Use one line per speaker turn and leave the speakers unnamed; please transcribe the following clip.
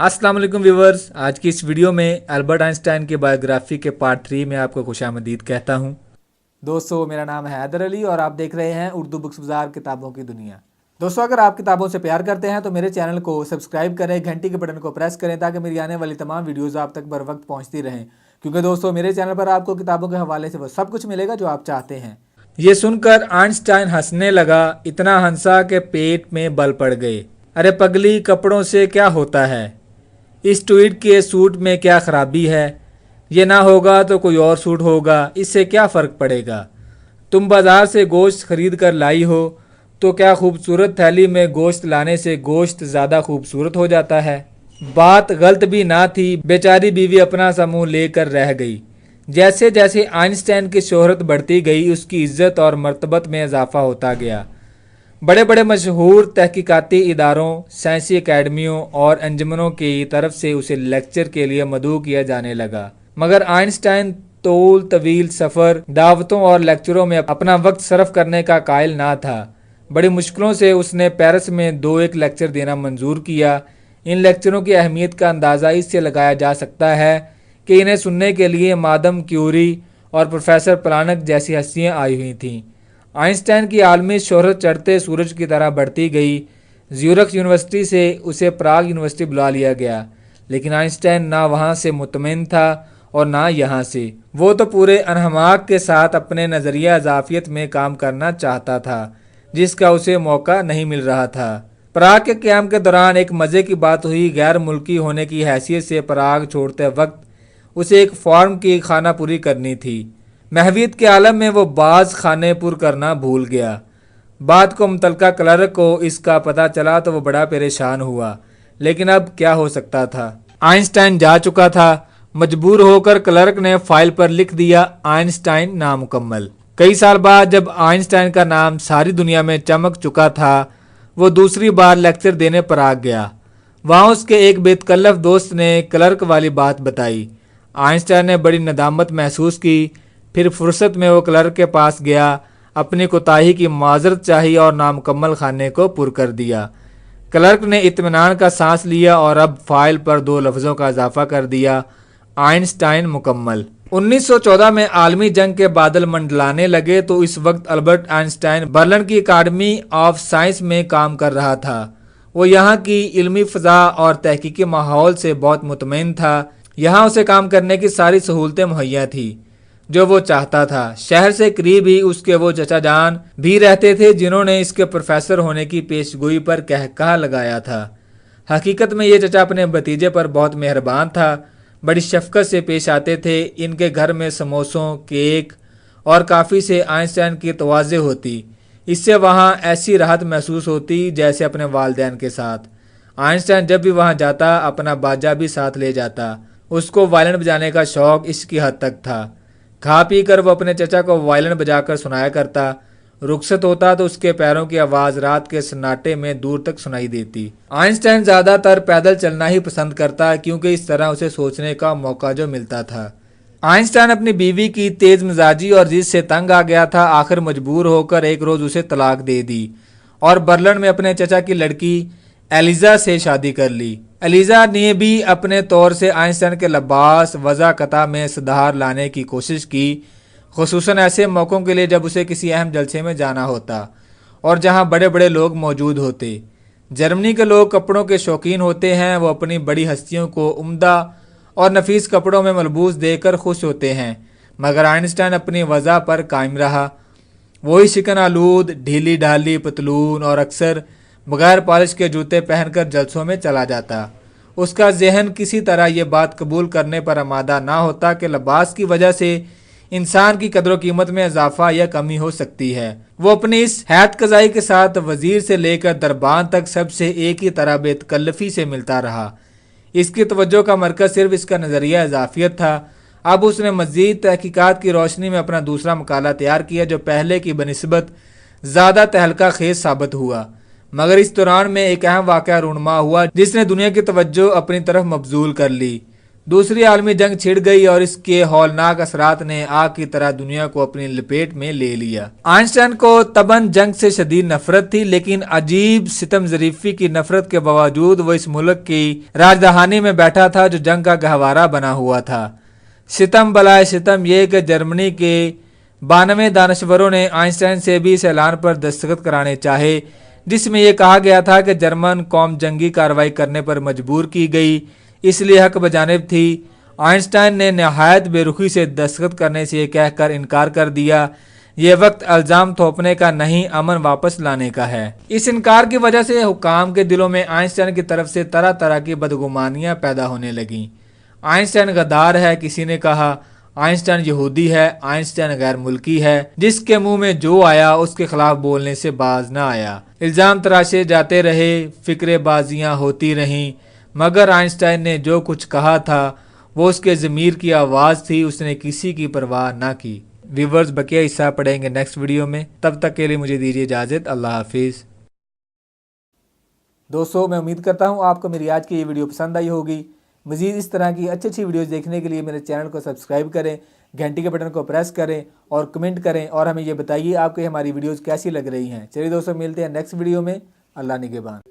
अस्सलाम वालेकुम व्यूवर्स, आज की इस वीडियो में अल्बर्ट आइंस्टाइन की बायोग्राफी के पार्ट 3 में आपको खुशामदीद कहता हूं। दोस्तों, मेरा नाम है हैदर अली और आप देख रहे हैं उर्दू बुक्स बाजार किताबों की दुनिया। दोस्तों, अगर आप किताबों से प्यार करते हैं तो मेरे चैनल को सब्सक्राइब करें, घंटी के बटन को प्रेस करें ताकि मेरी आने वाली तमाम वीडियोज़ आप तक बर वक्त पहुँचती रहें। क्योंकि दोस्तों, मेरे चैनल पर आपको किताबों के हवाले से वो सब कुछ मिलेगा जो आप चाहते हैं। ये सुनकर आइंस्टाइन हंसने लगा, इतना हंसा कि पेट में बल पड़ गए। अरे पगली, कपड़ों से क्या होता है? इस ट्वीट के सूट में क्या खराबी है? ये ना होगा तो कोई और सूट होगा, इससे क्या फ़र्क पड़ेगा? तुम बाज़ार से गोश्त खरीद कर लाई हो तो क्या खूबसूरत थैली में गोश्त लाने से गोश्त ज़्यादा खूबसूरत हो जाता है? बात गलत भी ना थी, बेचारी बीवी अपना सा मुँह लेकर रह गई। जैसे जैसे आइंस्टाइन की शोहरत बढ़ती गई, उसकी इज्जत और मर्तबत में इजाफा होता गया। बड़े बड़े मशहूर तहकीकाती इदारों, साइंसी एकेडमियों और अंजुमनों की तरफ से उसे लेक्चर के लिए मदऊ किया जाने लगा। मगर आइंस्टाइन तवील सफ़र, दावतों और लेक्चरों में अपना वक्त सर्फ करने का कायल ना था। बड़ी मुश्किलों से उसने पेरिस में 2-1 लेक्चर देना मंजूर किया। इन लेक्चरों की अहमियत का अंदाज़ा इससे लगाया जा सकता है कि इन्हें सुनने के लिए मादम क्यूरी और प्रोफेसर प्लानक जैसी हस्तियाँ आई हुई थीं। आइंस्टाइन की आलमी शोहरत चढ़ते सूरज की तरह बढ़ती गई। ज्यूरिख यूनिवर्सिटी से उसे प्राग यूनिवर्सिटी बुला लिया गया, लेकिन आइंस्टाइन ना वहाँ से मुतमिन था और ना यहाँ से। वो तो पूरे अनहमाक के साथ अपने नज़रिया इजाफियत में काम करना चाहता था, जिसका उसे मौका नहीं मिल रहा था। प्राग के क़याम के दौरान एक मज़े की बात हुई। गैर मुल्की होने की हैसियत से प्राग छोड़ते वक्त उसे एक फॉर्म की खाना पूरी करनी थी। महवियत के आलम में वो बाज खाने पुर करना भूल गया। बात को मुतलका क्लर्क को इसका पता चला तो वो बड़ा परेशान हुआ, लेकिन अब क्या हो सकता था? आइंस्टाइन जा चुका था। मजबूर होकर क्लर्क ने फाइल पर लिख दिया, आइंस्टाइन नामुकम्मल। कई साल बाद जब आइंस्टाइन का नाम सारी दुनिया में चमक चुका था, वो दूसरी बार लेक्चर देने पर आ गया। वहाँ उसके एक बेतकल्लफ दोस्त ने क्लर्क वाली बात बताई। आइंस्टाइन ने बड़ी नदामत महसूस की। फिर फुर्सत में वो क्लर्क के पास गया, अपनी कोताही की माजरत चाही और नामुकम्मल खाने को पुर कर दिया। क्लर्क ने इत्मीनान का सांस लिया और अब फाइल पर 2 लफ्ज़ों का इजाफा कर दिया, आइंस्टाइन मुकम्मल। 1914 में आलमी जंग के बादल मंडलाने लगे तो इस वक्त अल्बर्ट आइंस्टाइन बर्लिन की अकादमी ऑफ साइंस में काम कर रहा था। वो यहाँ की इल्मी फ़ज़ा और तहकीकी माहौल से बहुत मुतमईन था। यहाँ उसे काम करने की सारी सहूलतें मुहैया थी जो वो चाहता था। शहर से करीब ही उसके वो चचा जान भी रहते थे जिन्होंने इसके प्रोफेसर होने की पेशगोई पर कहकहा लगाया था। हकीकत में ये चचा अपने भतीजे पर बहुत मेहरबान था, बड़ी शफकत से पेश आते थे। इनके घर में समोसों, केक और काफ़ी से आइंस्टाइन की तवाज़े होती। इससे वहाँ ऐसी राहत महसूस होती जैसे अपने वालिदैन के साथ। आइंस्टाइन जब भी वहाँ जाता अपना बाजा भी साथ ले जाता। उसको वायलिन बजाने का शौक़ इसकी हद तक था। खा पी कर वो अपने चचा को वायलिन बजाकर सुनाया करता। रुखसत होता तो उसके पैरों की आवाज़ रात के सन्नाटे में दूर तक सुनाई देती। आइंस्टाइन ज़्यादातर पैदल चलना ही पसंद करता, क्योंकि इस तरह उसे सोचने का मौका जो मिलता था। आइंस्टाइन अपनी बीवी की तेज़ मिजाजी और जिद से तंग आ गया था। आखिर मजबूर होकर एक रोज़ उसे तलाक दे दी और बर्लिन में अपने चचा की लड़की एलिजा से शादी कर ली। एलिजा ने भी अपने तौर से आइंस्टाइन के लिबास वज़ाकता में सुधार लाने की कोशिश की, खुसूसन ऐसे मौक़ों के लिए जब उसे किसी अहम जलसे में जाना होता और जहां बड़े बड़े लोग मौजूद होते। जर्मनी के लोग कपड़ों के शौकीन होते हैं। वो अपनी बड़ी हस्तियों को उम्दा और नफीस कपड़ों में मलबूस देकर खुश होते हैं, मगर आइंस्टाइन अपनी वज़ा पर कायम रहा। वही शिकन आलूद, ढीली ढाली पतलून और अक्सर बगैर पॉलिश के जूते पहनकर जलसों में चला जाता। उसका जहन किसी तरह ये बात कबूल करने पर आमादा ना होता कि लिबास की वजह से इंसान की कदर कीमत में इजाफा या कमी हो सकती है। वो अपनी इस हैत कज़ाई के साथ वजीर से लेकर दरबान तक सबसे एक ही तरह बेतकल्लफ़ी से मिलता रहा। इसकी तवज्जो का मरकज़ सिर्फ इसका नज़रिया इजाफियत था। अब उसने मज़ीद तहकीकात की रोशनी में अपना दूसरा मकाला तैयार किया जो पहले की बनिस्बत ज़्यादा तहलका खेज साबित हुआ। मगर इस दौरान में एक अहम वाक़या रूनुमा हुआ जिसने दुनिया की तवज्जो अपनी तरफ मबजूल कर ली। दूसरी आलमी जंग छिड़ गई और इसके हौलनाक असरात ने आग की तरह दुनिया को अपनी लपेट में ले लिया। आइंस्टाइन को तबन जंग से शदीद नफरत थी, लेकिन अजीब सितम ज़रीफी की नफरत के बावजूद वो इस मुल्क की राजधानी में बैठा था जो जंग का गहवारा बना हुआ था। सितम बलाए सितम ये कि जर्मनी के 92 दानश्वरों ने आइंस्टाइन से भी इस ऐलान पर दस्तखत कराने चाहे जिसमें यह कहा गया था कि जर्मन कौम जंगी कार्रवाई करने पर मजबूर की गई, इसलिए हक बजानिब थी। आइंस्टाइन ने नहायत बेरुखी से दस्तखत करने से यह कहकर इनकार कर दिया, ये वक्त इल्ज़ाम थोपने का नहीं, अमन वापस लाने का है। इस इनकार की वजह से हुकाम के दिलों में आइंस्टाइन की तरफ से तरह तरह की बदगुमानियां पैदा होने लगीं। आइंस्टाइन गद्दार है, किसी ने कहा। आइंस्टाइन यहूदी है, आइंस्टाइन गैर मुल्की है, जिसके मुंह में जो आया उसके खिलाफ बोलने से बाज न आया। इल्ज़ाम तराशे जाते रहे, फिक्रेबाजियां होती रहीं, मगर आइंस्टाइन ने जो कुछ कहा था वो उसके ज़मीर की आवाज़ थी, उसने किसी की परवाह ना की। व्यूवर्स, बकिया हिस्सा पढ़ेंगे नेक्स्ट वीडियो में, तब तक के लिए मुझे दीजिए इजाज़त। अल्लाह हाफिज़। दोस्तों, मैं उम्मीद करता हूँ आपको मेरी आज की ये वीडियो पसंद आई होगी। मज़ीद इस तरह की अच्छी अच्छी वीडियोज़ देखने के लिए मेरे चैनल को सब्सक्राइब करें, घंटी के बटन को प्रेस करें और कमेंट करें और हमें ये बताइए आपको हमारी वीडियोज़ कैसी लग रही हैं। चलिए दोस्तों, मिलते हैं नेक्स्ट वीडियो में। अल्लाह निगहबान।